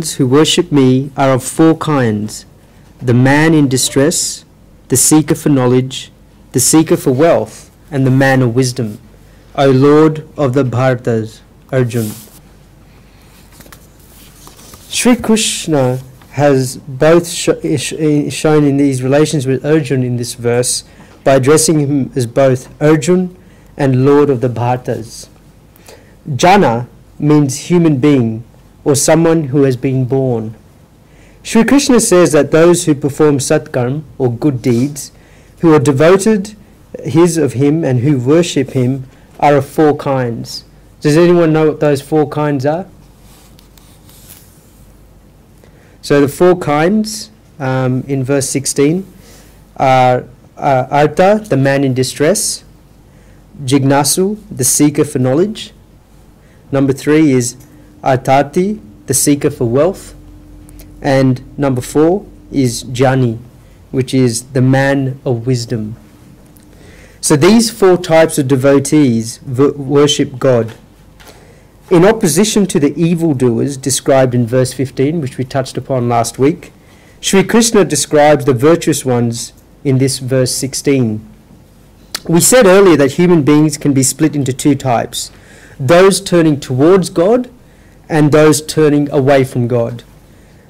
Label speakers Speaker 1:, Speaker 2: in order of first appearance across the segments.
Speaker 1: who worship me are of four kinds: the man in distress, the seeker for knowledge, the seeker for wealth, and the man of wisdom. O Lord of the Bharatas, Arjuna. Sri Krishna has both shown in these relations with Arjuna in this verse by addressing him as both Arjuna and Lord of the Bharatas. Jana means human being or someone who has been born. Sri Krishna says that those who perform satkarma or good deeds, who are devoted of him and who worship him, are of four kinds. Does anyone know what those four kinds are? So the four kinds in verse 16 are Artha, the man in distress; Jignasu, the seeker for knowledge; number 3 is Artati, the seeker for wealth; and number 4 is Jani, which is the man of wisdom. So these four types of devotees worship God. In opposition to the evildoers described in verse 15, which we touched upon last week, Sri Krishna describes the virtuous ones in this verse 16. We said earlier that human beings can be split into two types: those turning towards God and those turning away from God.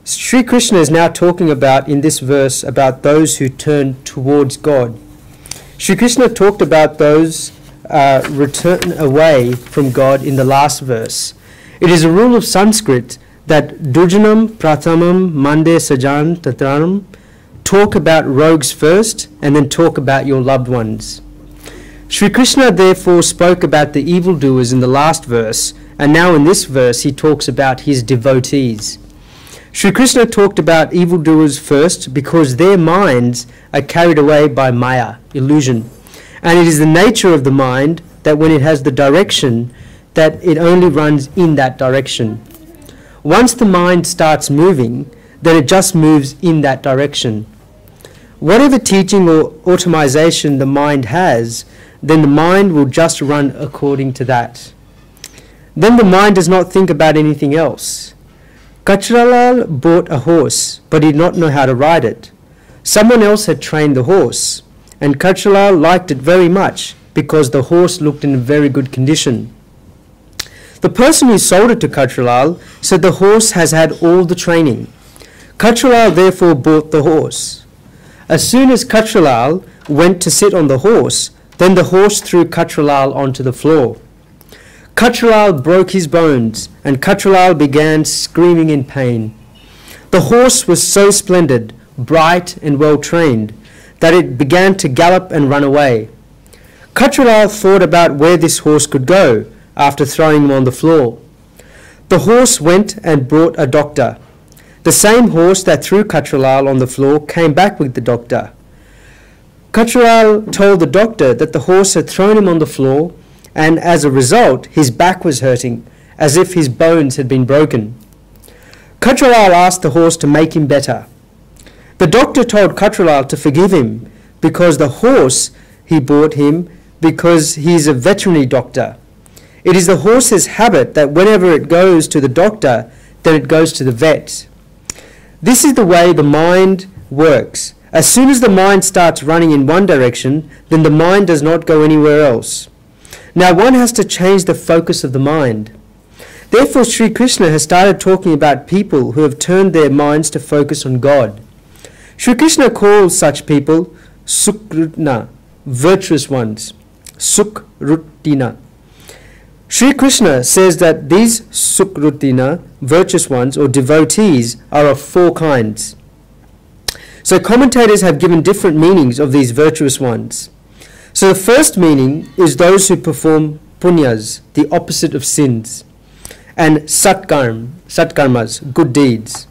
Speaker 1: Sri Krishna is now talking about, in this verse, about those who turn towards God. Sri Krishna talked about those return away from God in the last verse. It is a rule of Sanskrit that Durjanam Prathamam Mande Sajan Tatranam, talk about rogues first and then talk about your loved ones. Sri Krishna therefore spoke about the evildoers in the last verse, and now in this verse he talks about his devotees. Sri Krishna talked about evildoers first because their minds are carried away by Maya, illusion. And it is the nature of the mind that when it has the direction, that it only runs in that direction. Once the mind starts moving, then it just moves in that direction. Whatever teaching or automation the mind has, then the mind will just run according to that. Then the mind does not think about anything else. Kachralal bought a horse, but he did not know how to ride it. Someone else had trained the horse, and Kachralal liked it very much because the horse looked in very good condition. The person who sold it to Kachralal said the horse has had all the training. Kachralal therefore bought the horse. As soon as Kachralal went to sit on the horse, then the horse threw Kachralal onto the floor. Kachralal broke his bones, and Kachralal began screaming in pain. The horse was so splendid, bright and well trained, that it began to gallop and run away. Kachralal thought about where this horse could go after throwing him on the floor. The horse went and brought a doctor. The same horse that threw Kachralal on the floor came back with the doctor. Kachralal told the doctor that the horse had thrown him on the floor, and as a result his back was hurting, as if his bones had been broken. Kachralal asked the horse to make him better. The doctor told Kachralal to forgive him because the horse he bought him because he is a veterinary doctor. It is the horse's habit that whenever it goes to the doctor, then it goes to the vet. This is the way the mind works. As soon as the mind starts running in one direction, then the mind does not go anywhere else. Now one has to change the focus of the mind. Therefore Sri Krishna has started talking about people who have turned their minds to focus on God. Sri Krishna calls such people Sukrutna, virtuous ones. Sukrutina. Sri Krishna says that these Sukrutina, virtuous ones or devotees, are of four kinds. So commentators have given different meanings of these virtuous ones. So the first meaning is those who perform punyas, the opposite of sins, and satkarmas, good deeds.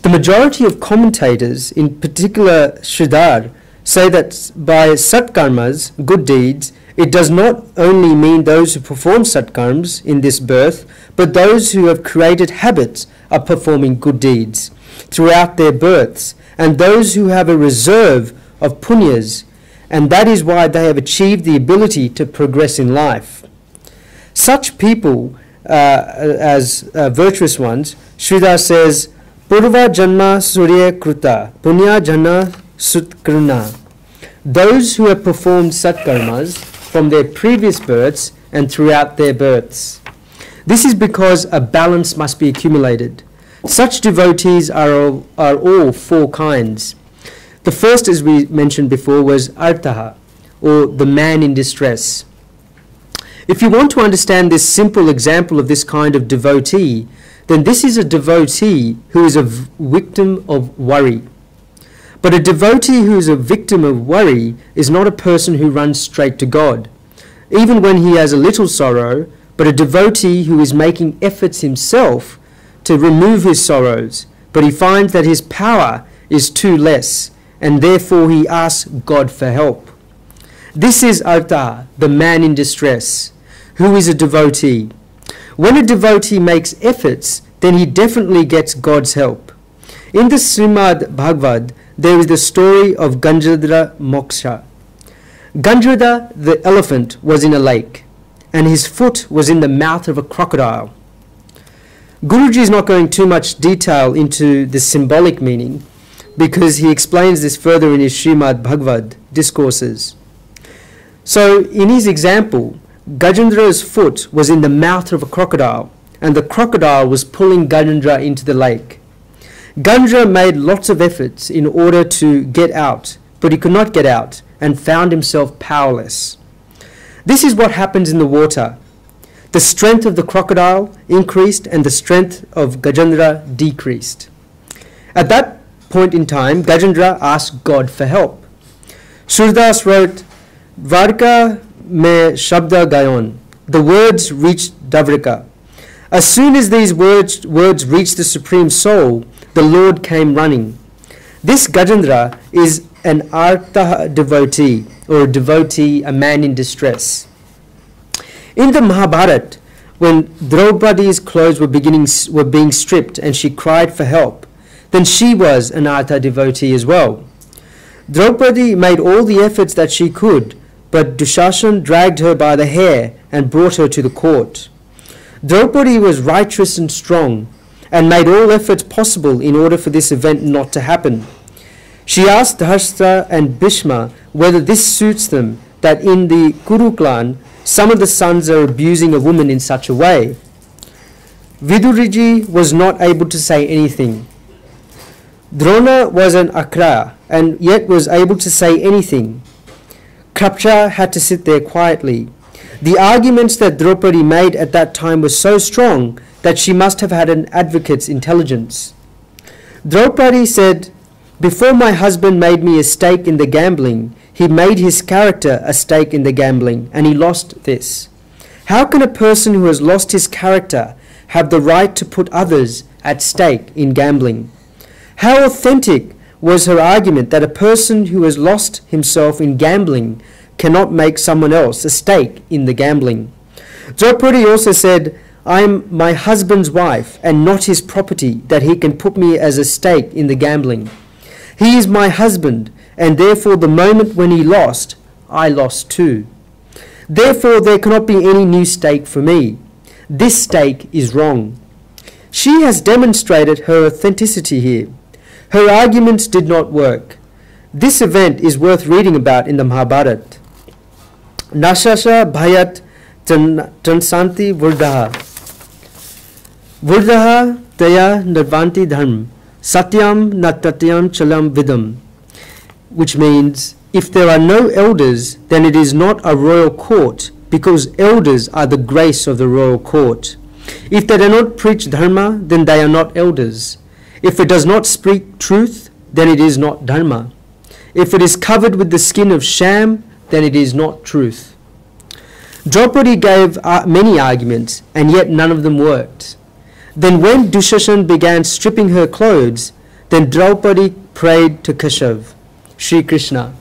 Speaker 1: The majority of commentators, in particular Sridhar, say that by satkarmas, good deeds, it does not only mean those who perform satkarmas in this birth, but those who have created habits of performing good deeds throughout their births, and those who have a reserve of punyas, and that is why they have achieved the ability to progress in life. Such people as virtuous ones, Sridhar says, Purva Janma Surya Kruta, Punya Jana Sutkruna. Those who have performed satkarmas from their previous births and throughout their births. This is because a balance must be accumulated. Such devotees are all four kinds. The first, as we mentioned before, was Artaha, or the man in distress. If you want to understand this simple example of this kind of devotee, then this is a devotee who is a victim of worry. But a devotee who is a victim of worry is not a person who runs straight to God, even when he has a little sorrow, but a devotee who is making efforts himself to remove his sorrows, but he finds that his power is too less, and therefore he asks God for help. This is Arta, the man in distress, who is a devotee. When a devotee makes efforts, then he definitely gets God's help. In the Srimad Bhagavad, there is the story of Ganjadra Moksha. Ganjadra, the elephant, was in a lake, and his foot was in the mouth of a crocodile. Guruji is not going too much detail into the symbolic meaning, because he explains this further in his Srimad Bhagavad discourses. So, in his example, Gajendra's foot was in the mouth of a crocodile, and the crocodile was pulling Gajendra into the lake. Gajendra made lots of efforts in order to get out, but he could not get out and found himself powerless. This is what happens in the water. The strength of the crocodile increased and the strength of Gajendra decreased. At that point in time, Gajendra asked God for help. Surdas wrote, Varka me Shabda Gayon. The words reached Davrika. As soon as these words reached the Supreme Soul, the Lord came running. This Gajendra is an Artha devotee, or a devotee, a man in distress. In the Mahabharata, when Draupadi's clothes were being stripped and she cried for help, then she was an Artha devotee as well. Draupadi made all the efforts that she could, but Dushashan dragged her by the hair and brought her to the court. Draupadi was righteous and strong, and made all efforts possible in order for this event not to happen. She asked Dhashtra and Bhishma whether this suits them, that in the Kuru clan, some of the sons are abusing a woman in such a way. Viduriji was not able to say anything. Drona was an Akra, and yet was able to say anything. Krapcha had to sit there quietly. The arguments that Draupadi made at that time were so strong that she must have had an advocate's intelligence. Draupadi said, Before my husband made me a stake in the gambling, he made his character a stake in the gambling, and he lost this. How can a person who has lost his character have the right to put others at stake in gambling? How authentic was her argument that a person who has lost himself in gambling cannot make someone else a stake in the gambling? Draupadi also said, I am my husband's wife and not his property, that he can put me as a stake in the gambling. He is my husband, and therefore the moment when he lost, I lost too. Therefore there cannot be any new stake for me. This stake is wrong. She has demonstrated her authenticity here. Her arguments did not work. This event is worth reading about in the Mahabharata. Nashasha bhayat transanti vurdaha. Vurdaha taya nirvanti dharm. Satyam natatyam chalam vidam. Which means, if there are no elders, then it is not a royal court, because elders are the grace of the royal court. If they do not preach dharma, then they are not elders. If it does not speak truth, then it is not dharma. If it is covered with the skin of sham, then it is not truth. Draupadi gave many arguments, and yet none of them worked. Then when Dushashan began stripping her clothes, then Draupadi prayed to Keshav, Sri Krishna,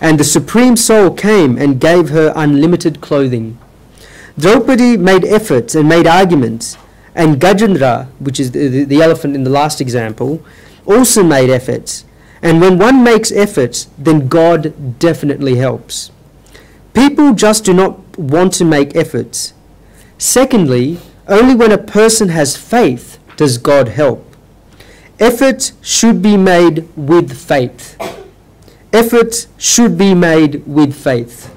Speaker 1: and the Supreme Soul came and gave her unlimited clothing. Draupadi made efforts and made arguments, and Gajendra, which is the elephant in the last example, also made efforts. And when one makes efforts, then God definitely helps. People just do not want to make efforts. Secondly, Only when a person has faith does God help. Effort should be made with faith. Effort should be made with faith.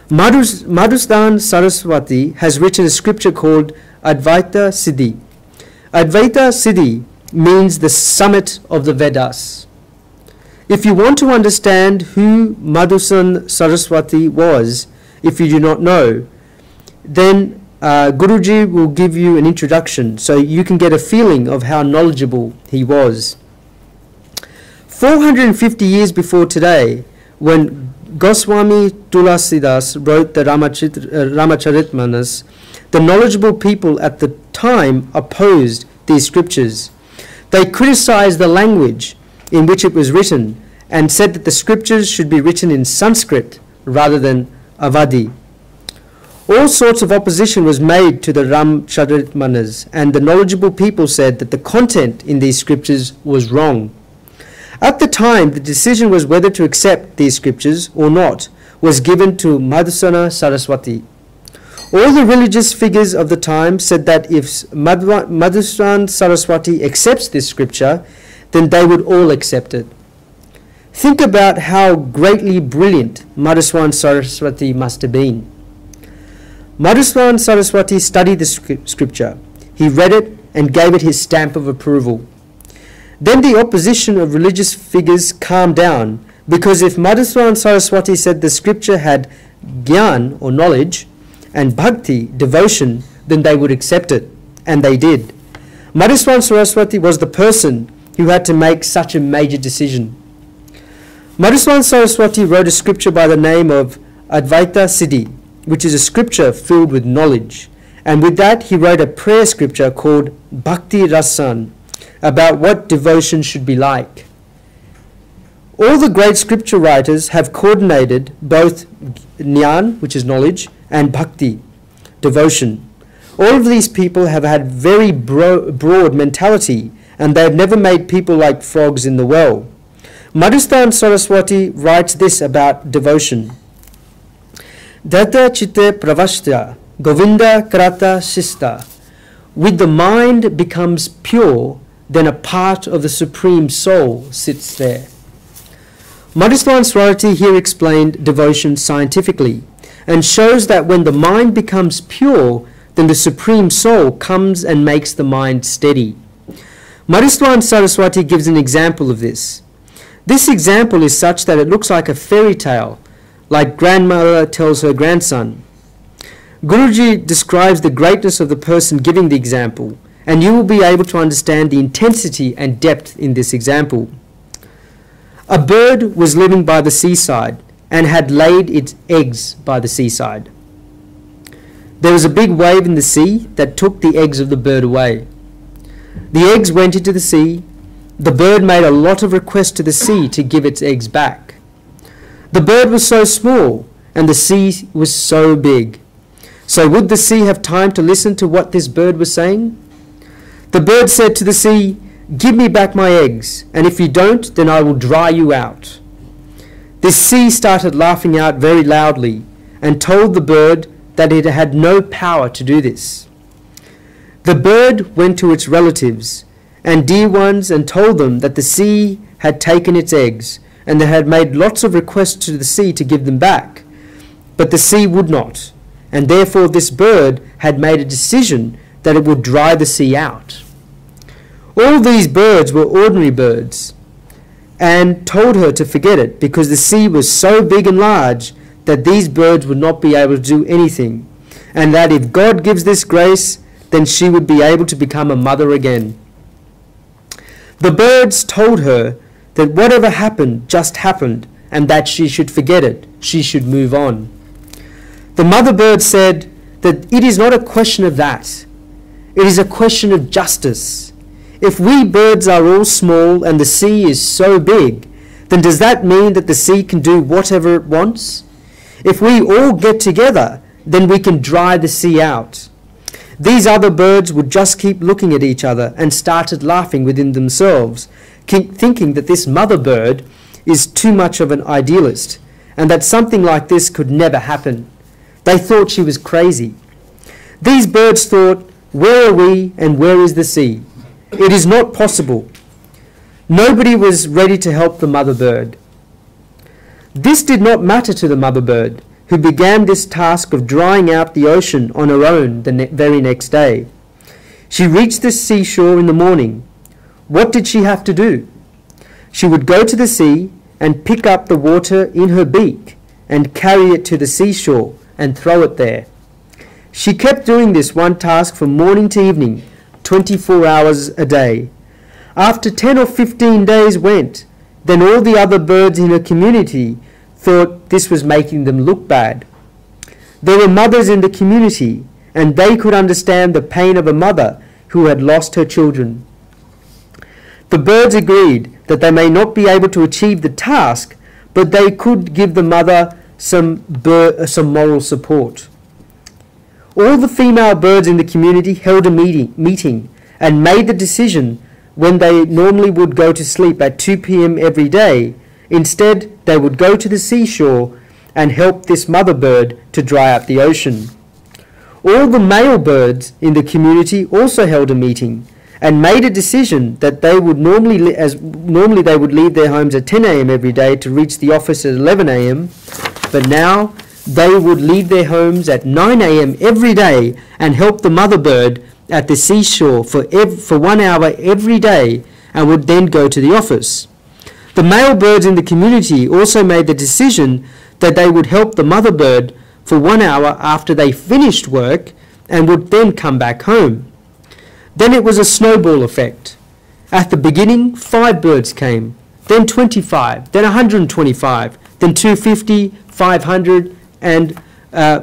Speaker 1: Madhusudana Saraswati has written a scripture called Advaita Siddhi. Advaita Siddhi means the summit of the Vedas. If you want to understand who Madhusudana Saraswati was, if you do not know, then Guruji will give you an introduction so you can get a feeling of how knowledgeable he was. 450 years before today, when Goswami Tulasidas wrote the Ramacharitmanas, the knowledgeable people at the time opposed these scriptures. They criticized the language in which it was written and said that the scriptures should be written in Sanskrit rather than Avadi. All sorts of opposition was made to the Ramacharitmanas, and the knowledgeable people said that the content in these scriptures was wrong. At the time, the decision was whether to accept these scriptures or not was given to Madhusudana Saraswati. All the religious figures of the time said that if Madhusudana Saraswati accepts this scripture, then they would all accept it. Think about how greatly brilliant Madhusudana Saraswati must have been. Madhusudana Saraswati studied the scripture. He read it and gave it his stamp of approval. Then the opposition of religious figures calmed down, because if Madhusudana Saraswati said the scripture had gyan or knowledge and bhakti, devotion, then they would accept it, and they did. Madhusudana Saraswati was the person who had to make such a major decision. Madhusudana Saraswati wrote a scripture by the name of Advaita Siddhi, which is a scripture filled with knowledge, and with that he wrote a prayer scripture called Bhakti Rasan, about what devotion should be like. All the great scripture writers have coordinated both Jnana, which is knowledge, and Bhakti, devotion. All of these people have had very broad mentality, and they have never made people like frogs in the well. Madhusudana Saraswati writes this about devotion. Data chitte pravashta, Govinda krata shista. With the mind becomes pure, then a part of the Supreme Soul sits there. Madhusudana Saraswati here explained devotion scientifically and shows that when the mind becomes pure, then the Supreme Soul comes and makes the mind steady. Madhusudana Saraswati gives an example of this. This example is such that it looks like a fairy tale, like grandmother tells her grandson. Guruji describes the greatness of the person giving the example, and you will be able to understand the intensity and depth in this example. A bird was living by the seaside and had laid its eggs by the seaside. There was a big wave in the sea that took the eggs of the bird away. The eggs went into the sea. The bird made a lot of requests to the sea to give its eggs back. The bird was so small and the sea was so big. So would the sea have time to listen to what this bird was saying? The bird said to the sea, "Give me back my eggs, and if you don't, then I will dry you out." This sea started laughing out very loudly and told the bird that it had no power to do this. The bird went to its relatives and dear ones and told them that the sea had taken its eggs and they had made lots of requests to the sea to give them back. But the sea would not, and therefore this bird had made a decision that it would dry the sea out. All these birds were ordinary birds and told her to forget it because the sea was so big and large that these birds would not be able to do anything, and that if God gives this grace, then she would be able to become a mother again. The birds told her that whatever happened just happened and that she should forget it, she should move on. The mother bird said that it is not a question of that. It is a question of justice. If we birds are all small and the sea is so big, then does that mean that the sea can do whatever it wants? If we all get together, then we can dry the sea out. These other birds would just keep looking at each other and started laughing within themselves, thinking that this mother bird is too much of an idealist and that something like this could never happen. They thought she was crazy. These birds thought Where are we and where is the sea? It is not possible. Nobody was ready to help the mother bird. This did not matter to the mother bird, who began this task of drying out the ocean on her own the very next day. She reached the seashore in the morning. What did she have to do? She would go to the sea and pick up the water in her beak and carry it to the seashore and throw it there. She kept doing this one task from morning to evening, 24 hours a day. After 10 or 15 days went, then all the other birds in her community thought this was making them look bad. There were mothers in the community, and they could understand the pain of a mother who had lost her children. The birds agreed that they may not be able to achieve the task, but they could give the mother some moral support. All the female birds in the community held a meeting and made the decision when they normally would go to sleep at 2 p.m. every day. Instead, they would go to the seashore and help this mother bird to dry out the ocean. All the male birds in the community also held a meeting and made a decision that they would normally they would leave their homes at 10 a.m. every day to reach the office at 11 a.m. But now they would leave their homes at 9 a.m. every day and help the mother bird at the seashore for 1 hour every day, and would then go to the office. The male birds in the community also made the decision that they would help the mother bird for 1 hour after they finished work and would then come back home. Then it was a snowball effect. At the beginning, 5 birds came, then 25, then 125, then 250, 500, and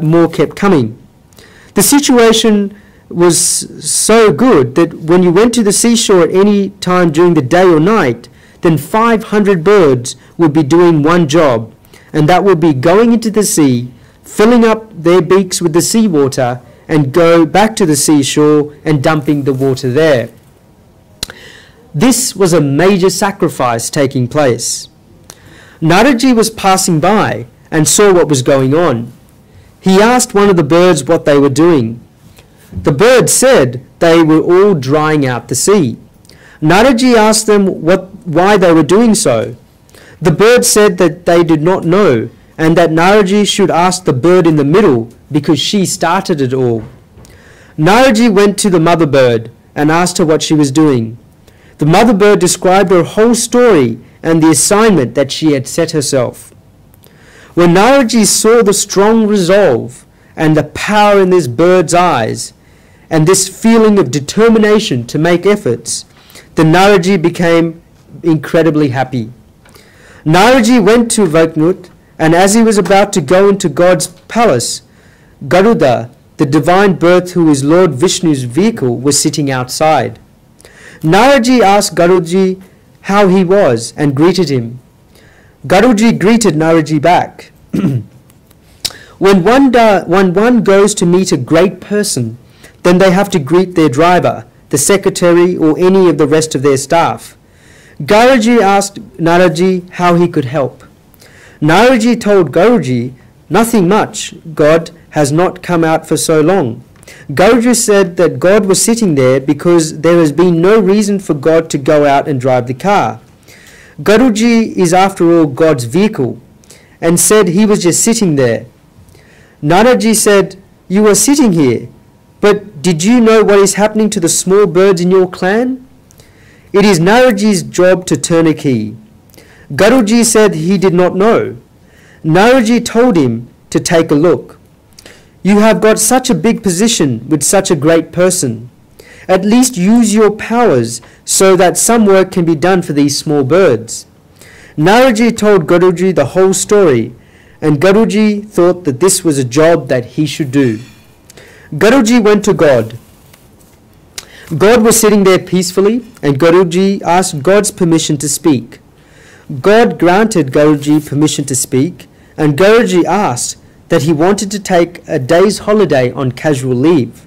Speaker 1: more kept coming. The situation was so good that when you went to the seashore at any time during the day or night, then 500 birds would be doing one job, and that would be going into the sea, filling up their beaks with the seawater, and go back to the seashore and dumping the water there. This was a major sacrifice taking place. Naraji was passing by and saw what was going on. He asked one of the birds what they were doing. The bird said they were all drying out the sea. Naraji asked them why they were doing so. The bird said that they did not know, and that Naraji should ask the bird in the middle because she started it all. Naraji went to the mother bird and asked her what she was doing. The mother bird described her whole story and the assignment that she had set herself. When Naraji saw the strong resolve and the power in this bird's eyes and this feeling of determination to make efforts, then Naraji became incredibly happy. Naraji went to Vaiknut, and as he was about to go into God's palace, Garuda, the divine bird who is Lord Vishnu's vehicle, was sitting outside. Naraji asked Garuji how he was and greeted him. Garuji greeted Naraji back. When one goes to meet a great person, then they have to greet their driver, the secretary, or any of the rest of their staff. Garuji asked Naraji how he could help. Naraji told Garuji, "Nothing much. God has not come out for so long." Garuji said that God was sitting there because there has been no reason for God to go out and drive the car. Garuji is after all God's vehicle, and said he was just sitting there. Naraji said, "You are sitting here, but did you know what is happening to the small birds in your clan?" It is Naraji's job to turn a key. Garuji said he did not know. Naraji told him to take a look. "You have got such a big position with such a great person. At least use your powers so that some work can be done for these small birds." Naraji told Garuji the whole story, and Garuji thought that this was a job that he should do. Garuji went to God. God was sitting there peacefully, and Garuji asked God's permission to speak. God granted Garuji permission to speak, and Garuji asked that he wanted to take a day's holiday on casual leave.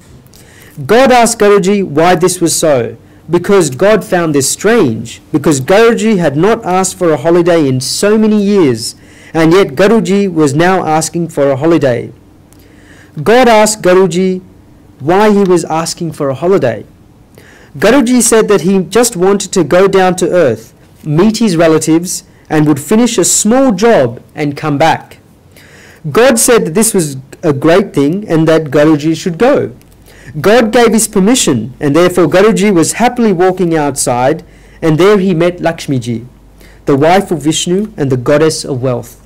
Speaker 1: God asked Garuji why this was so, because God found this strange, because Garuji had not asked for a holiday in so many years, and yet Garuji was now asking for a holiday. God asked Garuji why he was asking for a holiday. Guruji said that he just wanted to go down to earth, meet his relatives, and would finish a small job and come back. God said that this was a great thing and that Guruji should go. God gave his permission, and therefore Guruji was happily walking outside, and there he met Lakshmiji, the wife of Vishnu and the goddess of wealth.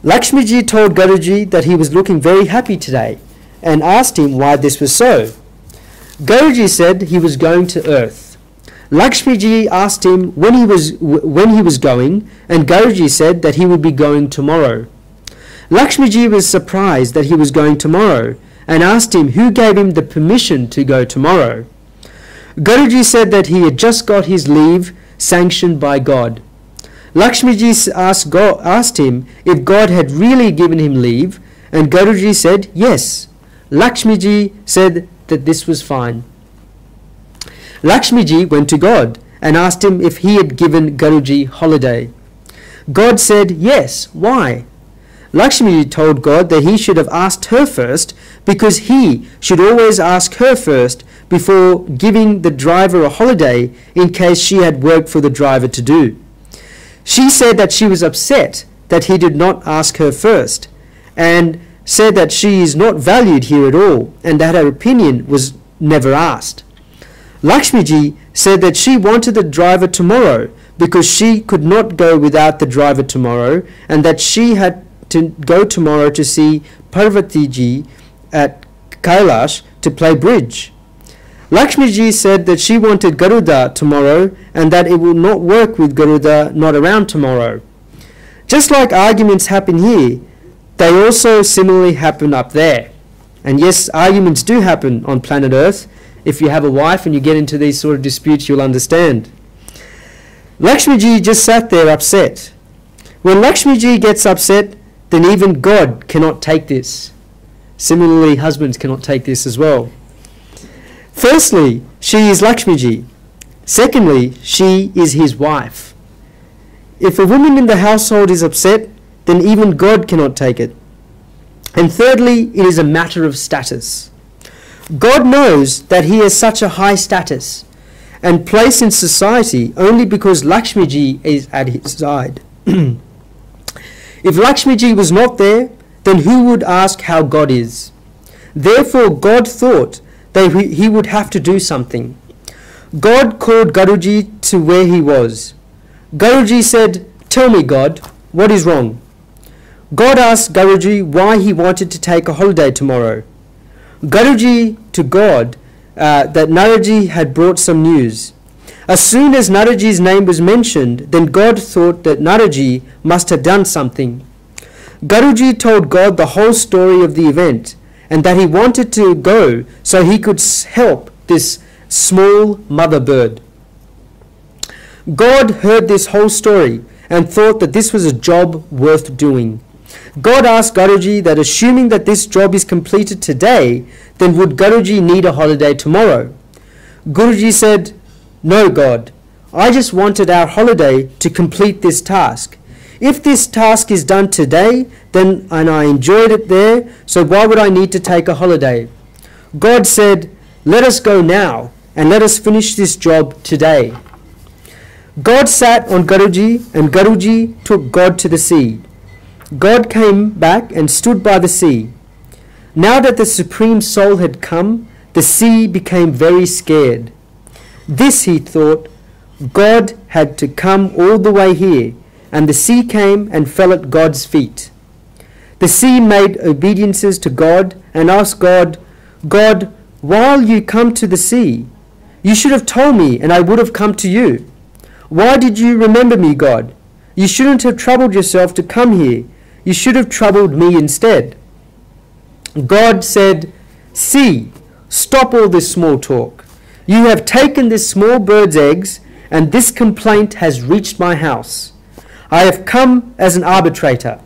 Speaker 1: Lakshmiji told Guruji that he was looking very happy today and asked him why this was so. Guruji said he was going to earth. Lakshmiji asked him when he was going, and Guruji said that he would be going tomorrow. Lakshmiji was surprised that he was going tomorrow and asked him who gave him the permission to go tomorrow. Guruji said that he had just got his leave sanctioned by God. Lakshmiji asked him if God had really given him leave, and Guruji said yes. Lakshmiji said that this was fine. Lakshmiji went to God and asked him if he had given Guruji holiday. God said yes. Why? Lakshmiji told God that he should have asked her first, because he should always ask her first before giving the driver a holiday in case she had work for the driver to do. She said that she was upset that he did not ask her first, and said that she is not valued here at all, and that her opinion was never asked. Lakshmiji said that she wanted the driver tomorrow because she could not go without the driver tomorrow, and that she had to go tomorrow to see Parvatiji at Kailash to play bridge. Lakshmiji said that she wanted Garuda tomorrow, and that it will not work with Garuda not around tomorrow. Just like arguments happen here, they also similarly happen up there. And yes, arguments do happen on planet Earth. If you have a wife and you get into these sort of disputes, you'll understand. Lakshmiji just sat there upset. When Lakshmiji gets upset, then even God cannot take this. Similarly, husbands cannot take this as well. Firstly, she is Lakshmiji. Secondly, she is his wife. If a woman in the household is upset, then even God cannot take it. And thirdly, it is a matter of status. God knows that he has such a high status and place in society only because Lakshmiji is at his side. If Lakshmiji was not there, then who would ask how God is? Therefore, God thought that he would have to do something. God called Guruji to where he was. Guruji said, "Tell me, God, what is wrong?" God asked Guruji why he wanted to take a holiday tomorrow. Guruji to God that Naraji had brought some news. As soon as Naraji's name was mentioned, then God thought that Naraji must have done something. Guruji told God the whole story of the event, and that he wanted to go so he could help this small mother bird. God heard this whole story and thought that this was a job worth doing. God asked Guruji that assuming that this job is completed today, then would Guruji need a holiday tomorrow? Guruji said, "No, God, I just wanted our holiday to complete this task. If this task is done today, then and I enjoyed it there, so why would I need to take a holiday?" God said, "Let us go now, and let us finish this job today." God sat on Guruji, and Guruji took God to the sea. God came back and stood by the sea. Now that the Supreme Soul had come, the sea became very scared. This, he thought, God had to come all the way here, and the sea came and fell at God's feet. The sea made obeisances to God and asked God, "God, why will you come to the sea? You should have told me, and I would have come to you. Why did you remember me, God? You shouldn't have troubled yourself to come here. You should have troubled me instead." God said, "See, stop all this small talk. You have taken this small bird's eggs, and this complaint has reached my house. I have come as an arbitrator.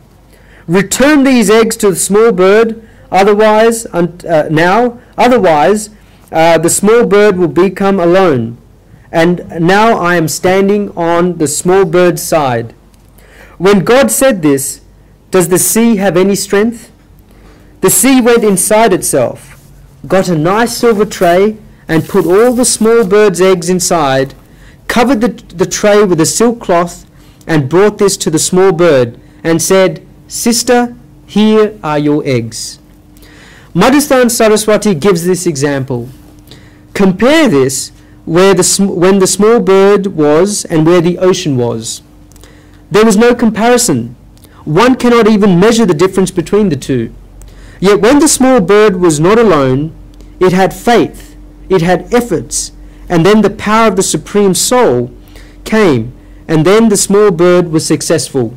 Speaker 1: Return these eggs to the small bird, otherwise the small bird will become alone. And now I am standing on the small bird's side." When God said this, does the sea have any strength? The sea went inside itself. got a nice silver tray and put all the small birds' eggs inside, covered the tray with a silk cloth, and brought this to the small bird and said, "Sister, here are your eggs." Madhustan Saraswati gives this example. Compare this when the small bird was and where the ocean was. There was no comparison. One cannot even measure the difference between the two. Yet when the small bird was not alone, it had faith, it had efforts, and then the power of the Supreme Soul came, and then the small bird was successful.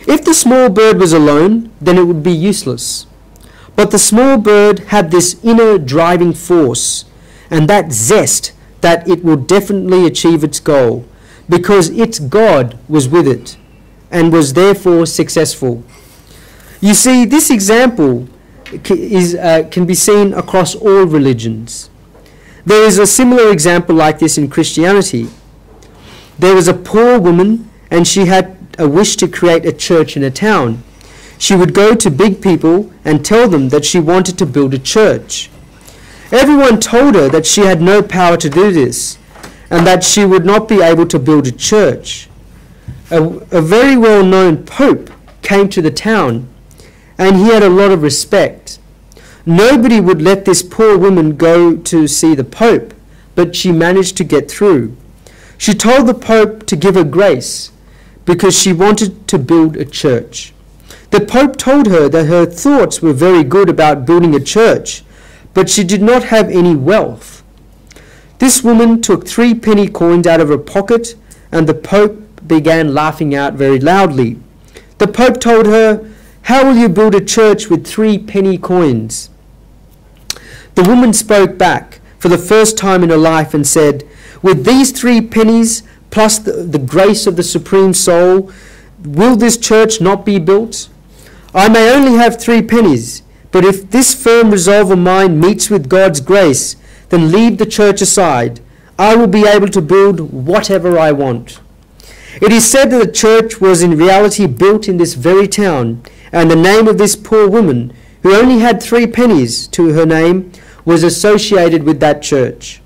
Speaker 1: If the small bird was alone, then it would be useless. But the small bird had this inner driving force and that zest that it will definitely achieve its goal, because its God was with it and was therefore successful. You see, this example can be seen across all religions. There is a similar example like this in Christianity. There was a poor woman and she had a wish to create a church in a town. She would go to big people and tell them that she wanted to build a church. Everyone told her that she had no power to do this and that she would not be able to build a church. A very well-known pope came to the town and he had a lot of respect. Nobody would let this poor woman go to see the pope, but she managed to get through. She told the pope to give her grace because she wanted to build a church. The pope told her that her thoughts were very good about building a church, but she did not have any wealth. This woman took 3 penny coins out of her pocket, and the pope began laughing out very loudly. The pope told her, "How will you build a church with 3 penny coins?" The woman spoke back for the first time in her life and said, "With these 3 pennies plus the grace of the Supreme Soul, will this church not be built? I may only have 3 pennies, but if this firm resolve of mine meets with God's grace, then leave the church aside. I will be able to build whatever I want." It is said that the church was in reality built in this very town, and the name of this poor woman, who only had 3 pennies to her name, was associated with that church.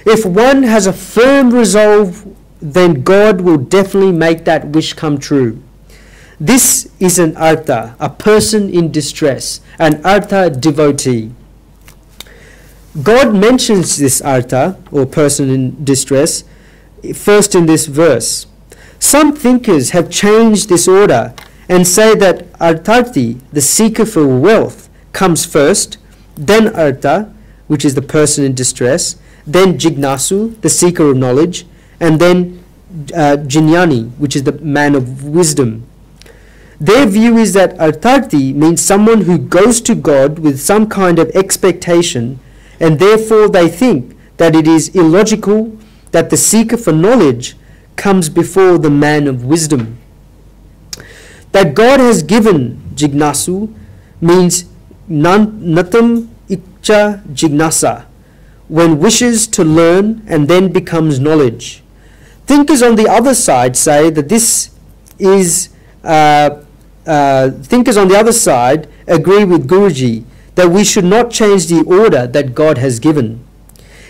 Speaker 1: If one has a firm resolve, then God will definitely make that wish come true. This is an artha, a person in distress, an artha devotee. God mentions this artha, or person in distress, first in this verse. Some thinkers have changed this order and say that artharthi, the seeker for wealth, comes first, then artha, which is the person in distress, then jignasu, the seeker of knowledge, and then jnani, which is the man of wisdom. Their view is that artharthi means someone who goes to God with some kind of expectation, and therefore they think that it is illogical that the seeker for knowledge comes before the man of wisdom. That God has given jignasu means natam ikcha jignasa, when wishes to learn and then becomes knowledge. Thinkers on the other side say that this is thinkers on the other side agree with Guruji that we should not change the order that God has given.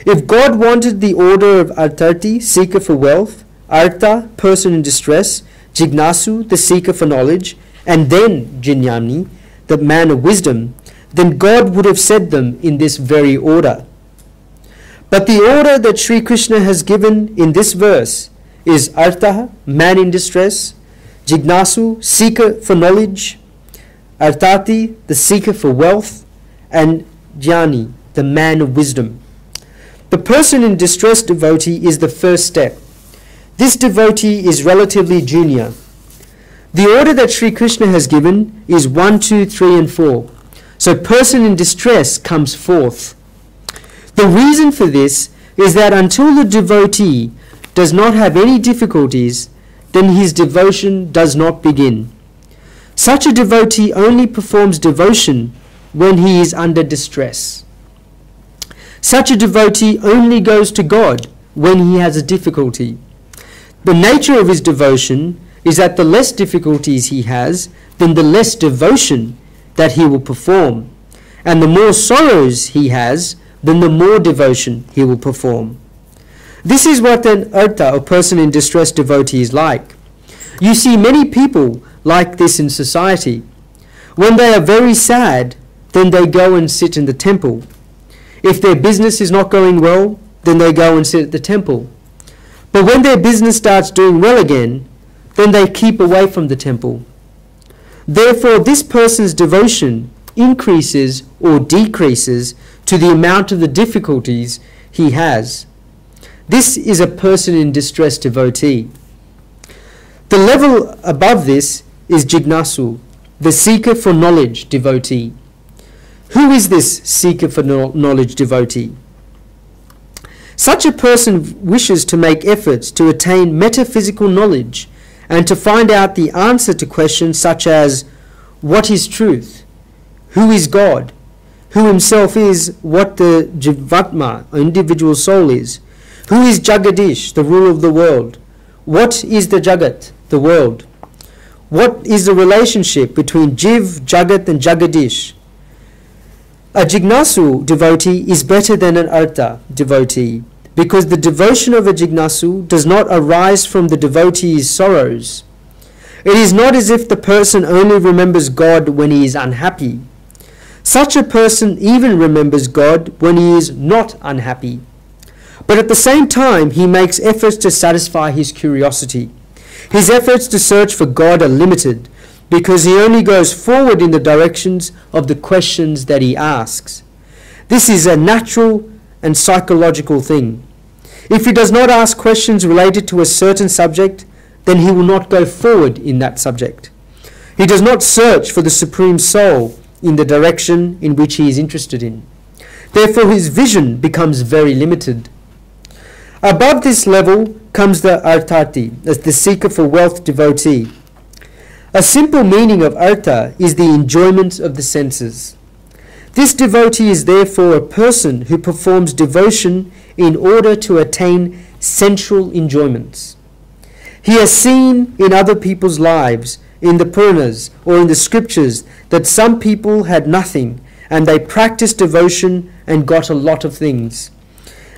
Speaker 1: If God wanted the order of artharthi, seeker for wealth, artha, person in distress, jignasu, the seeker for knowledge, and then jnani, the man of wisdom, then God would have said them in this very order. But the order that Sri Krishna has given in this verse is artha, man in distress, jignasu, seeker for knowledge, artharthi, the seeker for wealth, and jnani, the man of wisdom. The person in distress devotee is the first step. This devotee is relatively junior. The order that Sri Krishna has given is 1, 2, 3, and 4. So person in distress comes fourth. The reason for this is that until the devotee does not have any difficulties, then his devotion does not begin. Such a devotee only performs devotion when he is under distress. Such a devotee only goes to God when he has a difficulty. The nature of his devotion is that the less difficulties he has, then the less devotion that he will perform. and the more sorrows he has, then the more devotion he will perform. This is what an arta, or person in distress devotee, is like. You see many people like this in society. When they are very sad, then they go and sit in the temple. If their business is not going well, then they go and sit at the temple. But when their business starts doing well again, then they keep away from the temple. Therefore, this person's devotion increases or decreases to the amount of the difficulties he has. This is a person in distress devotee. The level above this is Jignasu, the seeker for knowledge devotee. Who is this seeker for knowledge devotee? Such a person wishes to make efforts to attain metaphysical knowledge and to find out the answer to questions such as, what is truth? Who is God? Who himself is, what the Jivatma, or individual soul, is? Who is Jagadish, the ruler of the world? What is the Jagat, the world? What is the relationship between Jiv, Jagat and Jagadish? A Jignasu devotee is better than an Arta devotee, because the devotion of a Jignasu does not arise from the devotee's sorrows. It is not as if the person only remembers God when he is unhappy. Such a person even remembers God when he is not unhappy. But at the same time, he makes efforts to satisfy his curiosity. His efforts to search for God are limited, because he only goes forward in the directions of the questions that he asks. This is a natural and psychological thing. If he does not ask questions related to a certain subject, then he will not go forward in that subject. He does not search for the Supreme Soul in the direction in which he is interested in. Therefore, his vision becomes very limited. Above this level comes the Artati, as the seeker for wealth devotee. A simple meaning of Arta is the enjoyment of the senses. This devotee is therefore a person who performs devotion in order to attain sensual enjoyments. He has seen in other people's lives, in the Puranas or in the scriptures, that some people had nothing and they practiced devotion and got a lot of things.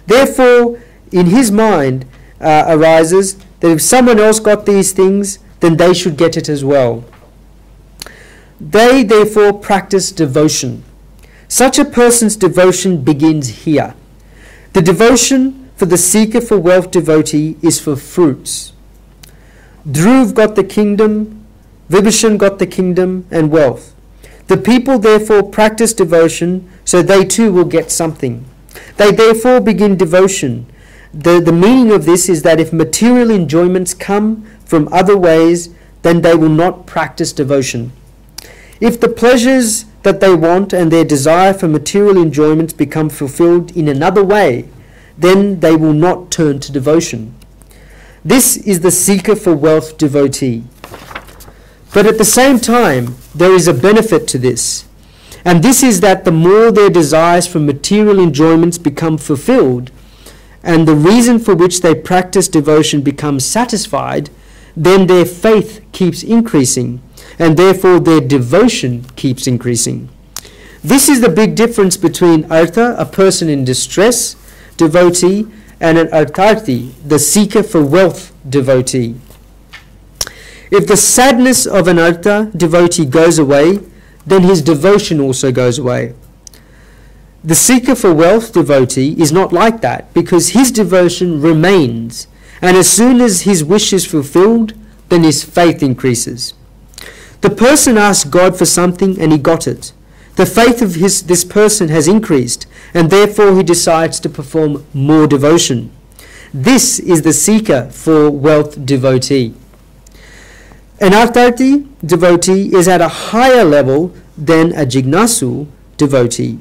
Speaker 1: Therefore, in his mind arises that if someone else got these things, then they should get it as well. They therefore practice devotion. Such a person's devotion begins here. The devotion for the seeker for wealth devotee is for fruits. Dhruv got the kingdom, Vibhishan got the kingdom and wealth. The people therefore practice devotion so they too will get something. They therefore begin devotion. The meaning of this is that if material enjoyments come from other ways, then they will not practice devotion. If the pleasures that they want and their desire for material enjoyments become fulfilled in another way, then they will not turn to devotion. This is the seeker for wealth devotee. But at the same time, there is a benefit to this, and this is that the more their desires for material enjoyments become fulfilled, and the reason for which they practice devotion becomes satisfied, then their faith keeps increasing, and therefore their devotion keeps increasing. This is the big difference between Artha, a person in distress devotee, and an Artarthi, the seeker for wealth devotee. If the sadness of an Artha devotee goes away, then his devotion also goes away. The seeker for wealth devotee is not like that, because his devotion remains, and as soon as his wish is fulfilled, then his faith increases. The person asked God for something and he got it. The faith of this person has increased, and therefore he decides to perform more devotion. This is the seeker for wealth devotee. An Artarthi devotee is at a higher level than a Jignasu devotee.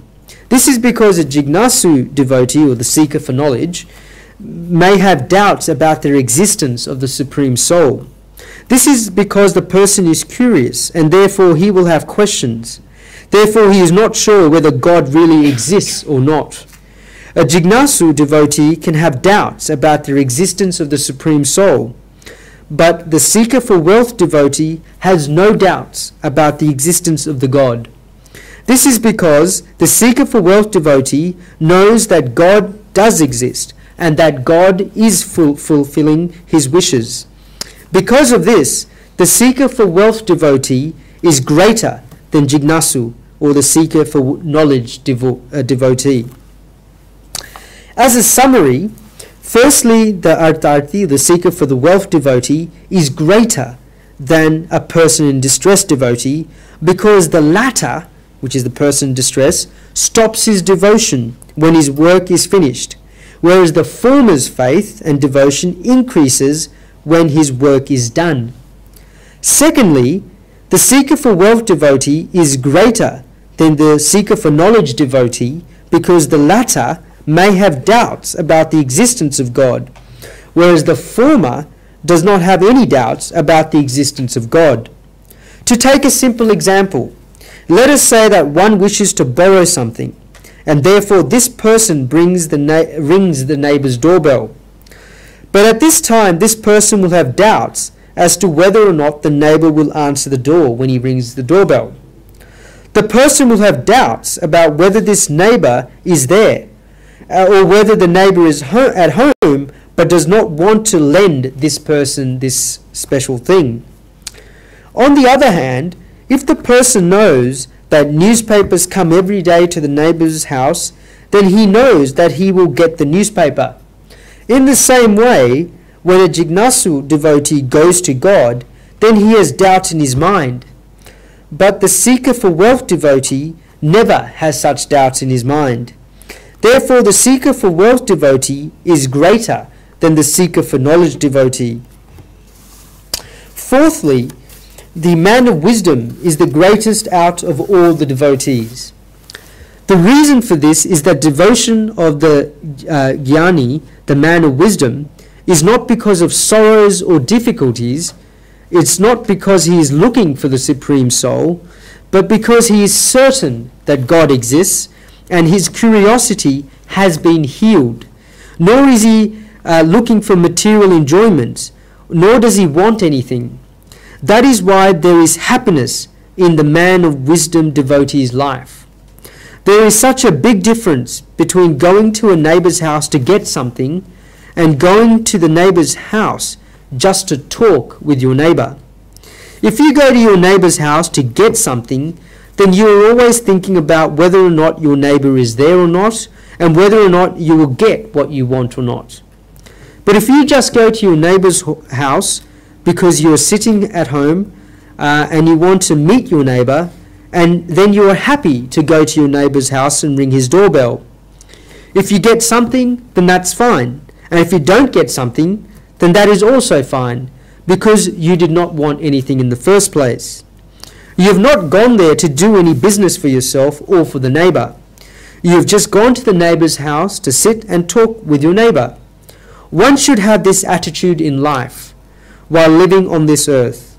Speaker 1: This is because a Jignasu devotee, or the seeker for knowledge, may have doubts about the existence of the Supreme Soul. This is because the person is curious, and therefore he will have questions. Therefore he is not sure whether God really exists or not. A Jignasu devotee can have doubts about the existence of the Supreme Soul, but the seeker for wealth devotee has no doubts about the existence of the God. This is because the seeker for wealth devotee knows that God does exist and that God is fulfilling his wishes. Because of this, the seeker for wealth devotee is greater than Jignasu, or the seeker for knowledge devotee. As a summary, firstly, the Artarthi, the seeker for the wealth devotee, is greater than a person in distress devotee, because the latter, which is the person in distress, stops his devotion when his work is finished, whereas the former's faith and devotion increases when his work is done. Secondly, the seeker for wealth devotee is greater than the seeker for knowledge devotee, because the latter may have doubts about the existence of God, whereas the former does not have any doubts about the existence of God. To take a simple example, let us say that one wishes to borrow something, and therefore this person rings the neighbor's doorbell. But at this time, this person will have doubts as to whether or not the neighbor will answer the door when he rings the doorbell. The person will have doubts about whether this neighbor is there, or whether the neighbor is at home but does not want to lend this person this special thing. On the other hand, if the person knows that newspapers come every day to the neighbor's house, then he knows that he will get the newspaper. In the same way, when a Jignasu devotee goes to God, then he has doubt in his mind. But the seeker for wealth devotee never has such doubts in his mind. Therefore, the seeker for wealth devotee is greater than the seeker for knowledge devotee. Fourthly, the man of wisdom is the greatest out of all the devotees. The reason for this is that devotion of the Jnani, the man of wisdom, is not because of sorrows or difficulties. It's not because he is looking for the Supreme Soul, but because he is certain that God exists and his curiosity has been healed. Nor is he looking for material enjoyment, nor does he want anything. That is why there is happiness in the man of wisdom devotee's life. There is such a big difference between going to a neighbor's house to get something and going to the neighbor's house just to talk with your neighbor. If you go to your neighbor's house to get something, then you are always thinking about whether or not your neighbor is there or not, and whether or not you will get what you want or not. But if you just go to your neighbor's house because you're sitting at home and you want to meet your neighbor, and then you are happy to go to your neighbor's house and ring his doorbell. If you get something, then that's fine. And if you don't get something, then that is also fine, because you did not want anything in the first place. You have not gone there to do any business for yourself or for the neighbor. You have just gone to the neighbor's house to sit and talk with your neighbor. One should have this attitude in life while living on this earth.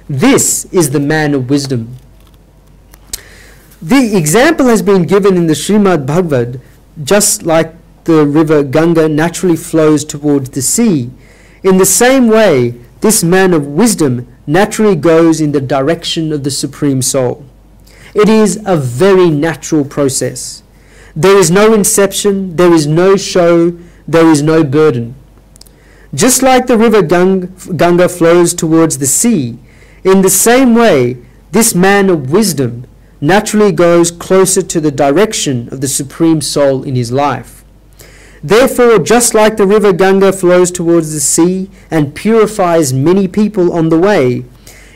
Speaker 1: This is the man of wisdom. The example has been given in the Srimad Bhagavad, just like the river Ganga naturally flows towards the sea. In the same way, this man of wisdom naturally goes in the direction of the Supreme Soul. It is a very natural process. There is no inception, there is no show, there is no burden. Just like the river Ganga flows towards the sea, in the same way, this man of wisdom naturally goes closer to the direction of the Supreme Soul in his life. Therefore, just like the river Ganga flows towards the sea and purifies many people on the way,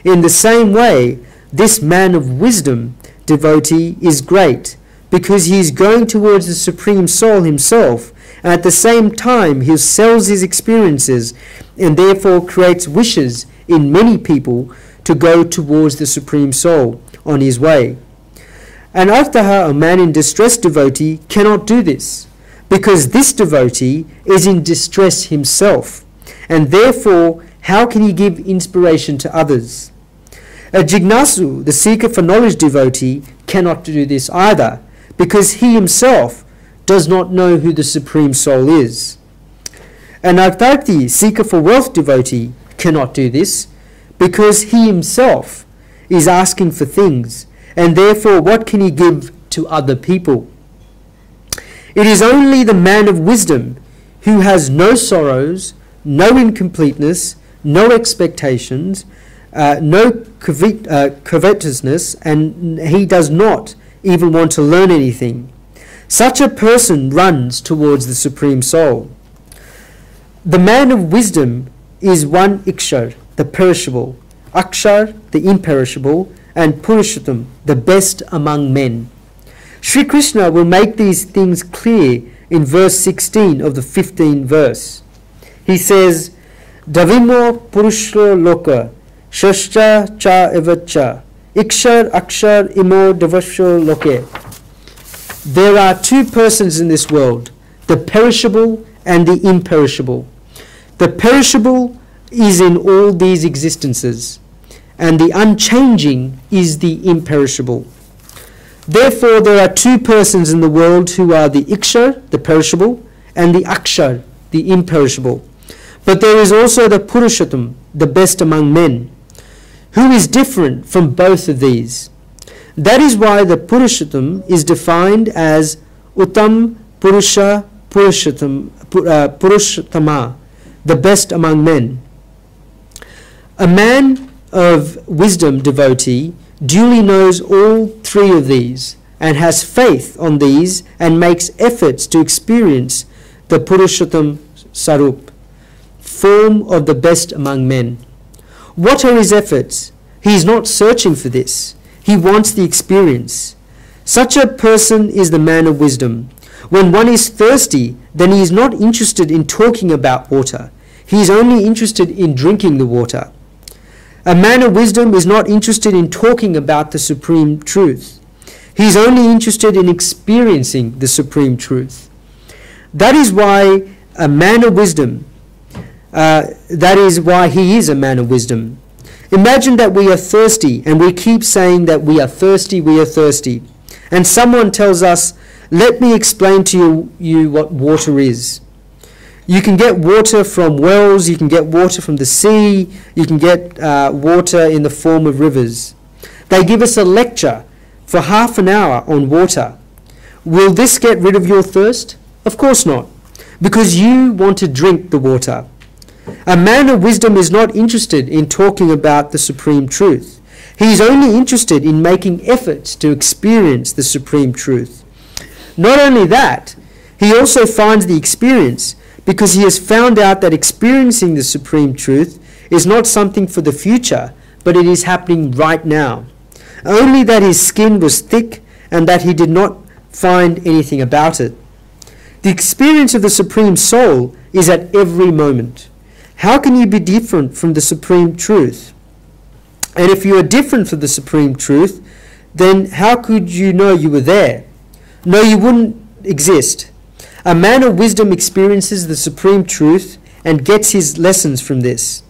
Speaker 1: in the same way, this man of wisdom devotee is great, because he is going towards the Supreme Soul himself, and at the same time he sells his experiences and therefore creates wishes in many people to go towards the Supreme Soul on his way. An Artaha, a man in distress devotee, cannot do this, because this devotee is in distress himself, and therefore how can he give inspiration to others? A Jignasu, the seeker for knowledge devotee, cannot do this either, because he himself does not know who the Supreme Soul is. An Artarthi, seeker for wealth devotee, cannot do this, because he himself is asking for things, and therefore what can he give to other people? It is only the man of wisdom who has no sorrows, no incompleteness, no expectations, no covetousness, and he does not even want to learn anything. Such a person runs towards the Supreme Soul. The man of wisdom is one Ikshar, the perishable, Akshar, the imperishable, and Purushottam, the best among men. Sri Krishna will make these things clear in verse 16 of the 15th verse. He says, Davimo Purusho Loka, Shashcha Cha Evacha, Ikshar Akshar Imo Davasho Loke. There are two persons in this world, the perishable and the imperishable. The perishable is in all these existences, and the unchanging is the imperishable. Therefore, there are two persons in the world who are the Ikshar, the perishable, and the Akshar, the imperishable. But there is also the Purushottam, the best among men, who is different from both of these. That is why the Purushottam is defined as Uttam Purusha Purushottama, the best among men. A man of wisdom devotee duly knows all three of these and has faith on these and makes efforts to experience the Purushottam Sarup, form of the best among men. What are his efforts? He is not searching for this. He wants the experience. Such a person is the man of wisdom. When one is thirsty, then he is not interested in talking about water. He is only interested in drinking the water. A man of wisdom is not interested in talking about the supreme truth. He is only interested in experiencing the supreme truth. That is why a man of wisdom, that is why he is a man of wisdom. Imagine that we are thirsty and we keep saying that we are thirsty, and someone tells us, let me explain to you what water is. You can get water from wells, you can get water from the sea, you can get water in the form of rivers. They give us a lecture for half an hour on water. Will this get rid of your thirst? Of course not, because you want to drink the water. A man of wisdom is not interested in talking about the supreme truth. He is only interested in making efforts to experience the supreme truth. Not only that, he also finds the experience because he has found out that experiencing the supreme truth is not something for the future, but it is happening right now. Only that his skin was thick and that he did not find anything about it. The experience of the Supreme Soul is at every moment. How can you be different from the Supreme Truth? And if you are different from the Supreme Truth, then how could you know you were there? No, you wouldn't exist. A man of wisdom experiences the Supreme Truth and gets his lessons from this.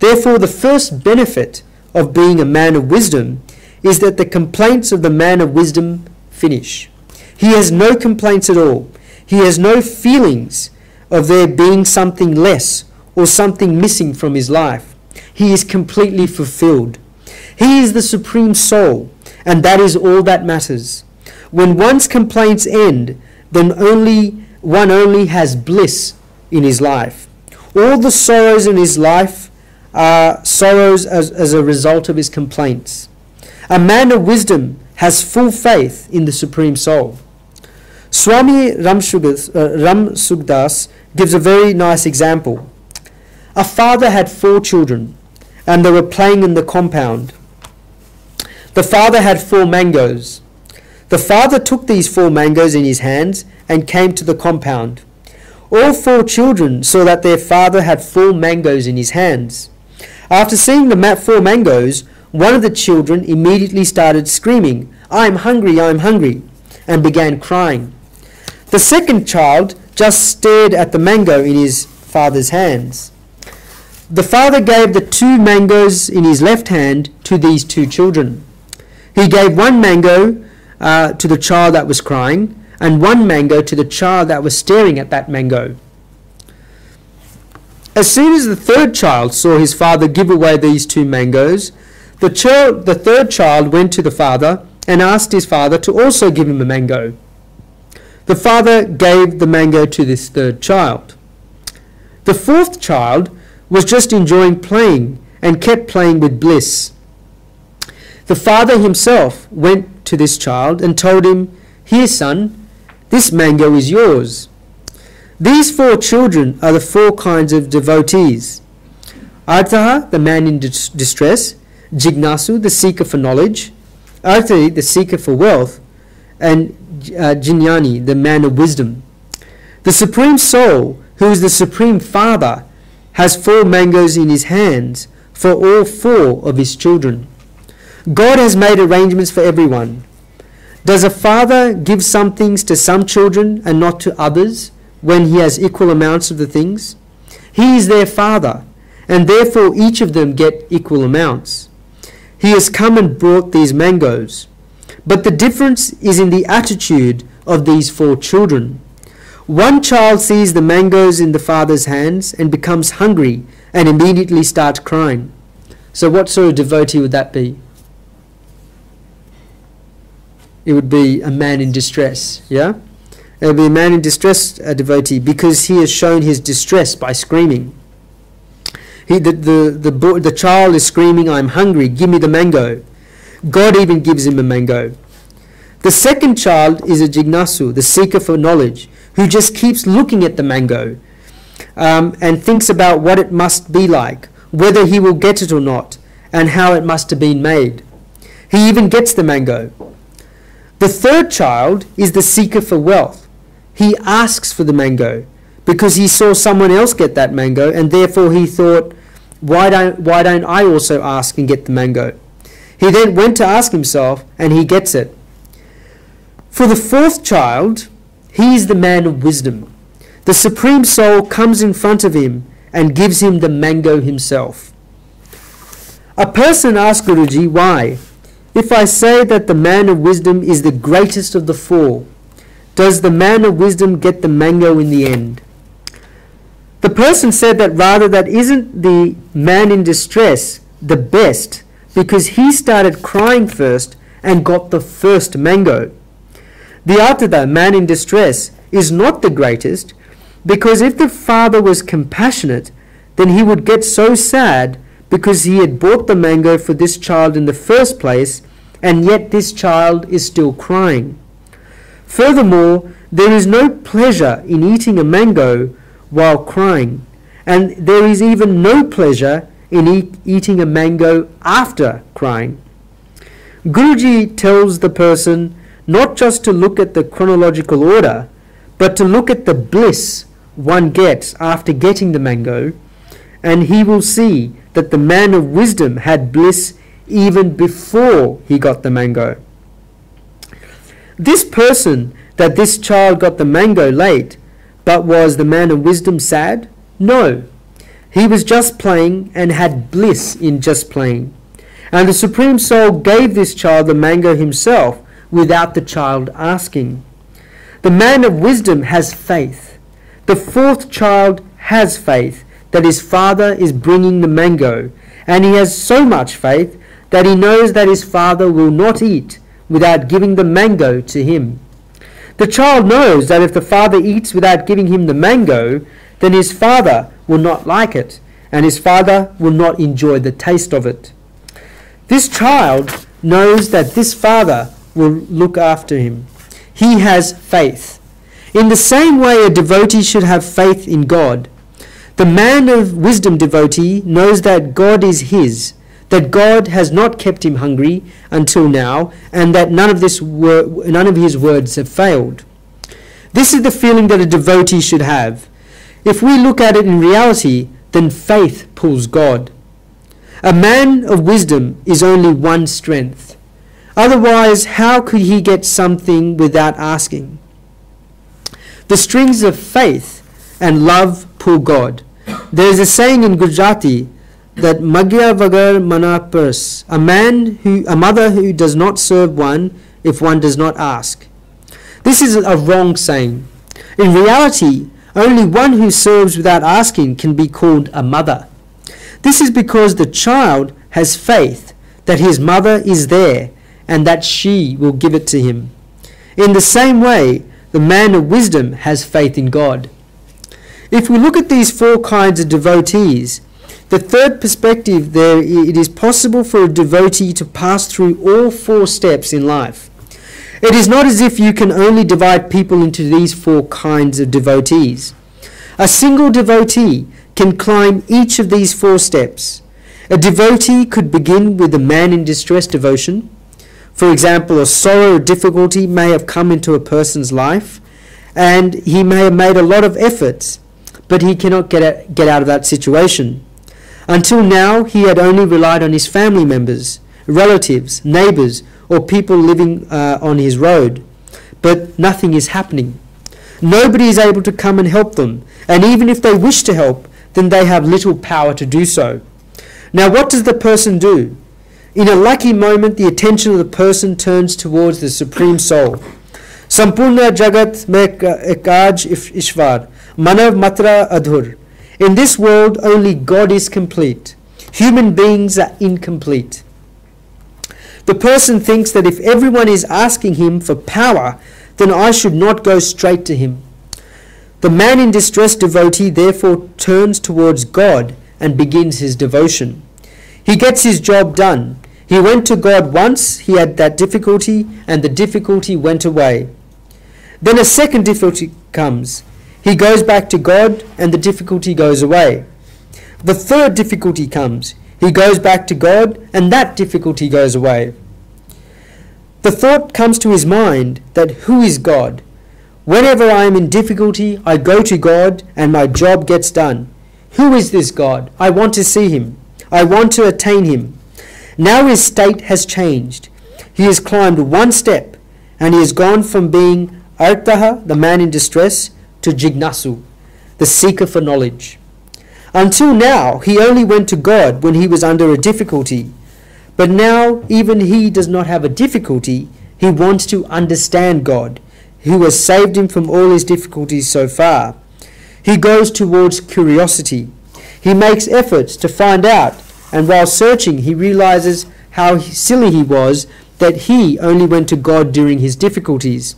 Speaker 1: Therefore, the first benefit of being a man of wisdom is that the complaints of the man of wisdom finish. He has no complaints at all. He has no feelings of there being something less or something missing from his life. He is completely fulfilled. He is the Supreme Soul, and that is all that matters. When one's complaints end, then one only has bliss in his life. All the sorrows in his life are sorrows as a result of his complaints. A man of wisdom has full faith in the Supreme Soul. Swami Ram Sugdas gives a very nice example. A father had 4 children, and they were playing in the compound. The father had 4 mangoes. The father took these 4 mangoes in his hands and came to the compound. All 4 children saw that their father had 4 mangoes in his hands. After seeing the 4 mangoes, one of the children immediately started screaming, "I'm hungry, I'm hungry," and began crying. The second child just stared at the mango in his father's hands. The father gave the 2 mangoes in his left hand to these 2 children. He gave 1 mango to the child that was crying, and 1 mango to the child that was staring at that mango. As soon as the third child saw his father give away these 2 mangoes, the third child went to the father and asked his father to also give him a mango. The father gave the mango to this third child. The fourth child was just enjoying playing and kept playing with bliss. The father himself went to this child and told him, "Here, son, this mango is yours." These four children are the four kinds of devotees. Artaha, the man in distress; Jignasu, the seeker for knowledge; Arti, the seeker for wealth; and Jnani, the man of wisdom. The Supreme Soul, who is the Supreme Father, has four mangoes in his hands for all four of his children. God has made arrangements for everyone. Does a father give some things to some children and not to others when he has equal amounts of the things? He is their father, and therefore each of them get equal amounts. He has come and brought these mangoes. But the difference is in the attitude of these four children. One child sees the mangoes in the father's hands and becomes hungry and immediately starts crying. So what sort of devotee would that be? It would be a man in distress, yeah? It would be a man in distress, a devotee, because he has shown his distress by screaming. The child is screaming, "I'm hungry, give me the mango." God even gives him a mango. The second child is a Jignasu, the seeker for knowledge, who just keeps looking at the mango and thinks about what it must be like, whether he will get it or not, and how it must have been made. He even gets the mango. The third child is the seeker for wealth. He asks for the mango because he saw someone else get that mango, and therefore he thought, why don't I also ask and get the mango? He then went to ask himself, and he gets it. For the fourth child, he is the man of wisdom. The Supreme Soul comes in front of him and gives him the mango himself. A person asked Guruji, "Why? If I say that the man of wisdom is the greatest of the four, does the man of wisdom get the mango in the end?" The person said that rather that isn't the man in distress the best, because he started crying first and got the first mango. The Atada, man in distress, is not the greatest, because if the father was compassionate, then he would get so sad because he had bought the mango for this child in the first place, and yet this child is still crying. Furthermore, there is no pleasure in eating a mango while crying, and there is even no pleasure in eating a mango after crying. Guruji tells the person not just to look at the chronological order, but to look at the bliss one gets after getting the mango, and he will see that the man of wisdom had bliss even before he got the mango. This person, that this child got the mango late, but was the man of wisdom sad? No. He was just playing and had bliss in just playing. And the Supreme Soul gave this child the mango himself without the child asking. The man of wisdom has faith. The fourth child has faith that his father is bringing the mango, and he has so much faith that he knows that his father will not eat without giving the mango to him. The child knows that if the father eats without giving him the mango, then his father will not like it, and his father will not enjoy the taste of it. This child knows that this father will look after him. He has faith. In the same way a devotee should have faith in God, the man of wisdom devotee knows that God is his, that God has not kept him hungry until now, and that none of his words have failed. This is the feeling that a devotee should have. If we look at it in reality, then faith pulls God. A man of wisdom is only one strength. Otherwise, how could he get something without asking? The strings of faith and love pull God. There is a saying in Gujarati that Magya Vagar Mana Purs, a mother who does not serve one if one does not ask. This is a wrong saying. In reality, only one who serves without asking can be called a mother. This is because the child has faith that his mother is there and that she will give it to him. In the same way, the man of wisdom has faith in God. If we look at these four kinds of devotees, the third perspective there, it is possible for a devotee to pass through all four steps in life. It is not as if you can only divide people into these four kinds of devotees. A single devotee can climb each of these four steps. A devotee could begin with the man in distress devotion. For example, a sorrow or difficulty may have come into a person's life, and he may have made a lot of efforts, but he cannot get out of that situation. Until now, he had only relied on his family members, relatives, neighbors, or people living on his road. But nothing is happening. Nobody is able to come and help them, and even if they wish to help, then they have little power to do so. Now, what does the person do? In a lucky moment, the attention of the person turns towards the Supreme Soul. Sampurna Jagat mein ekaj Ishvar, Manav Matra Adhur. In this world, only God is complete. Human beings are incomplete. The person thinks that if everyone is asking him for power, then I should not go straight to him. The man in distress devotee therefore turns towards God and begins his devotion. He gets his job done. He went to God once, he had that difficulty, and the difficulty went away. Then a second difficulty comes. He goes back to God, and the difficulty goes away. The third difficulty comes. He goes back to God, and that difficulty goes away. The thought comes to his mind that who is God? Whenever I am in difficulty, I go to God, and my job gets done. Who is this God? I want to see him. I want to attain him. Now his state has changed. He has climbed one step, and he has gone from being Artaha, the man in distress, to Jignasu, the seeker for knowledge. Until now, he only went to God when he was under a difficulty. But now, even he does not have a difficulty. He wants to understand God, who has saved him from all his difficulties so far. He goes towards curiosity. He makes efforts to find out, and while searching, he realizes how silly he was that he only went to God during his difficulties.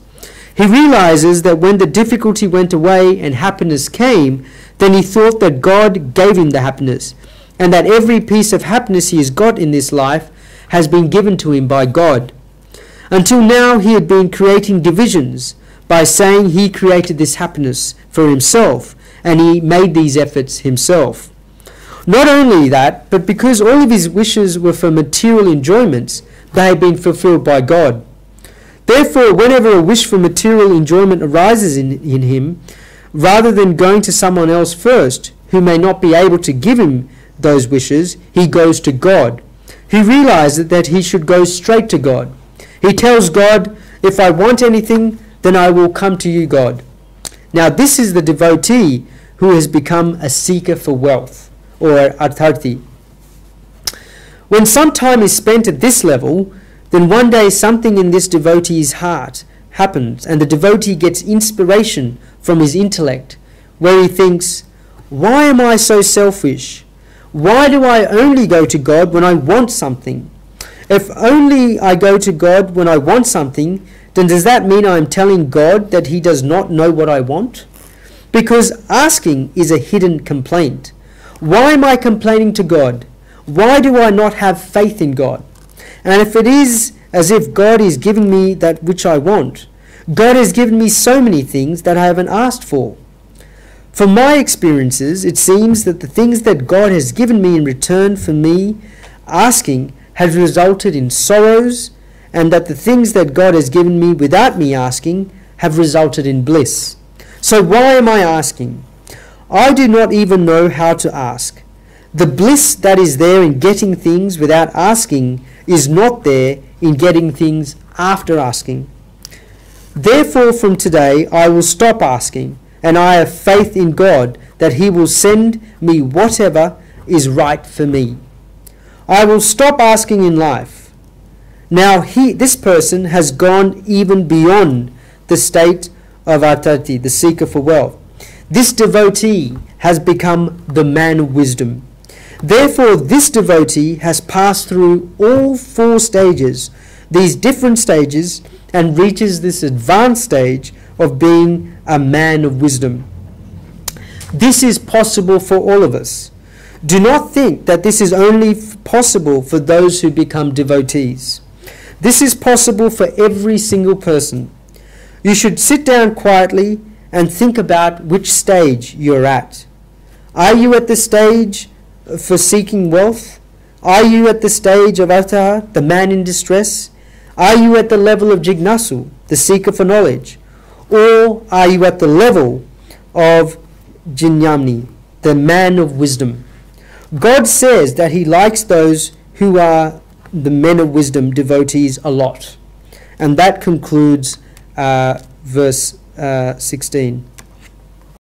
Speaker 1: He realizes that when the difficulty went away and happiness came, then he thought that God gave him the happiness, and that every piece of happiness he has got in this life has been given to him by God. Until now, he had been creating divisions by saying he created this happiness for himself, and he made these efforts himself. Not only that, but because all of his wishes were for material enjoyments, they had been fulfilled by God. Therefore, whenever a wish for material enjoyment arises in him, rather than going to someone else first, who may not be able to give him those wishes, he goes to God. He realizes that he should go straight to God. He tells God, if I want anything, then I will come to you, God. Now this is the devotee who has become a seeker for wealth, or artharthi. When some time is spent at this level, then one day something in this devotee's heart happens, and the devotee gets inspiration from his intellect, where he thinks, why am I so selfish? Why do I only go to God when I want something? If only I go to God when I want something, then does that mean I am telling God that he does not know what I want? Because asking is a hidden complaint. Why am I complaining to God? Why do I not have faith in God? And if it is as if God is giving me that which I want, God has given me so many things that I haven't asked for. From my experiences, it seems that the things that God has given me in return for me asking has resulted in sorrows, and that the things that God has given me without me asking have resulted in bliss. So why am I asking? I do not even know how to ask. The bliss that is there in getting things without asking is not there in getting things after asking. Therefore, from today, I will stop asking, and I have faith in God that he will send me whatever is right for me. I will stop asking in life. Now, this person has gone even beyond the state of artati, the seeker for wealth. This devotee has become the man of wisdom. Therefore, this devotee has passed through all four stages, these different stages and reaches this advanced stage of being a man of wisdom. This is possible for all of us. Do not think that this is only possible for those who become devotees. This is possible for every single person. You should sit down quietly and think about which stage you're at. Are you at the stage for seeking wealth? Are you at the stage of Ataha, the man in distress? Are you at the level of Jignasu, the seeker for knowledge? Or are you at the level of Jinyamni, the man of wisdom? God says that he likes those who are the men of wisdom, devotees, a lot. And that concludes verse 16.